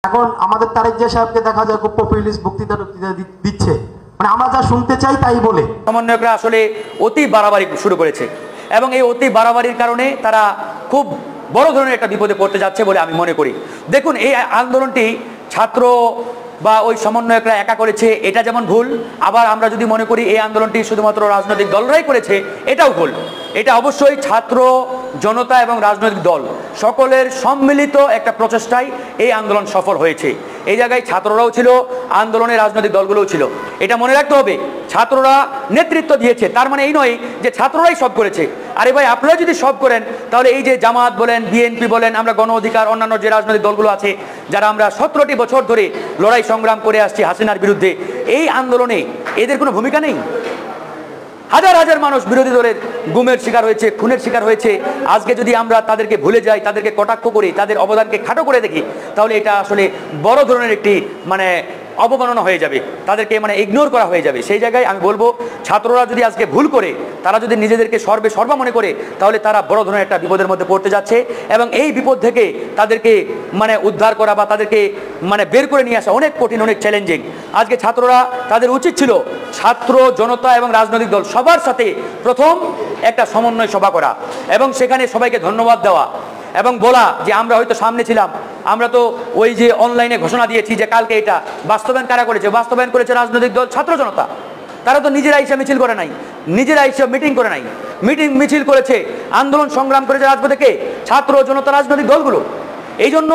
এখন আমাদের তারেক জিয়া সাহেবকে দেখা যায় খুব পপুলিস্ট বক্তৃতা দিচ্ছে, মানে আমরা যা শুনতে চাই তাই বলে। সমন্বয়করা আসলে অতি বাড়াবাড়ি শুরু করেছে এবং এই অতি বাড়াবাড়ির কারণে তারা খুব বড় ধরনের একটা বিপদে পড়তে যাচ্ছে বলে আমি মনে করি। দেখুন, এই আন্দোলনটি ছাত্র বা ওই সমন্বয়করা একা করেছে, এটা যেমন ভুল। আবার আমরা যদি মনে করি এই আন্দোলনটি শুধুমাত্র রাজনৈতিক দলরাই করেছে, এটাও ভুল। এটা অবশ্যই ছাত্র, জনতা এবং রাজনৈতিক দল সকলের সম্মিলিত একটা প্রচেষ্টায় এই আন্দোলন সফল হয়েছে। এই জায়গায় ছাত্ররাও ছিল, আন্দোলনের রাজনৈতিক দলগুলোও ছিল। এটা মনে রাখতে হবে, ছাত্ররা নেতৃত্ব দিয়েছে, তার মানে এই নয় যে ছাত্ররাই সব করেছে। আরে ভাই, আপনারা যদি সব করেন তাহলে এই যে জামাত বলেন, বিএনপি বলেন, আমরা গণ অধিকার, অন্যান্য যে রাজনৈতিক দলগুলো আছে, যারা আমরা 17টি বছর ধরে লড়াই সংগ্রাম করে আসছি হাসিনার বিরুদ্ধে, এই আন্দোলনে এদের কোনো ভূমিকা নেই। হাজার হাজার মানুষ বিরোধী দলের গুমের শিকার হয়েছে, খুনের শিকার হয়েছে। আজকে যদি আমরা তাদেরকে ভুলে যাই, তাদেরকে কটাক্ষ করি, তাদের অবদানকে খাটো করে দেখি, তাহলে এটা আসলে বড় ধরনের একটি অবমাননা হয়ে যাবে, তাদেরকে ইগনোর করা হয়ে যাবে। সেই জায়গায় আমি বলবো, ছাত্ররা যদি আজকে ভুল করে, তারা যদি নিজেদেরকে সর্বা মনে করে, তাহলে তারা বড় ধরনের একটা বিপদের মধ্যে পড়তে যাচ্ছে এবং এই বিপদ থেকে তাদেরকে উদ্ধার করা বা তাদেরকে বের করে নিয়ে আসা অনেক কঠিন, অনেক চ্যালেঞ্জিং। আজকে ছাত্ররা, তাদের উচিত ছিল ছাত্র, জনতা এবং রাজনৈতিক দল সবার সাথে প্রথম একটা সমন্বয় সভা করা এবং সেখানে সবাইকে ধন্যবাদ দেওয়া এবং বলা যে আমরা হয়তো সামনে ছিলাম, আমরা তো ওই যে অনলাইনে ঘোষণা দিয়েছি যে কালকে এটা বাস্তবায়ন কারা করেছে, বাস্তবায়ন করেছে রাজনৈতিক দল, ছাত্র জনতা। তারা তো নিজেরা এসে মিছিল করে নাই, নিজেরা এসে মিটিং করে নাই, মিটিং মিছিল করেছে, আন্দোলন সংগ্রাম করেছে রাজপথে কে? ছাত্র জনতা, রাজনৈতিক দলগুলো। এই জন্য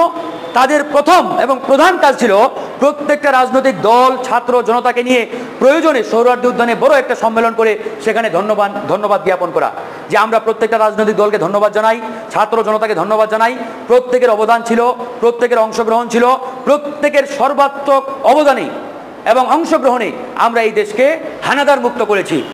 তাদের প্রথম এবং প্রধান কাজ ছিল প্রত্যেকটা রাজনৈতিক দল, ছাত্র জনতাকে নিয়ে প্রয়োজনে সোহরাওয়ার্দী উদ্যানে বড় একটা সম্মেলন করে সেখানে ধন্যবাদ জ্ঞাপন করা, যে আমরা প্রত্যেকটা রাজনৈতিক দলকে ধন্যবাদ জানাই, ছাত্র জনতাকে ধন্যবাদ জানাই, প্রত্যেকের অবদান ছিল, প্রত্যেকের অংশগ্রহণ ছিল, প্রত্যেকের সর্বাত্মক অবদানে এবং অংশগ্রহণে আমরা এই দেশকে হানাদার মুক্ত করেছি।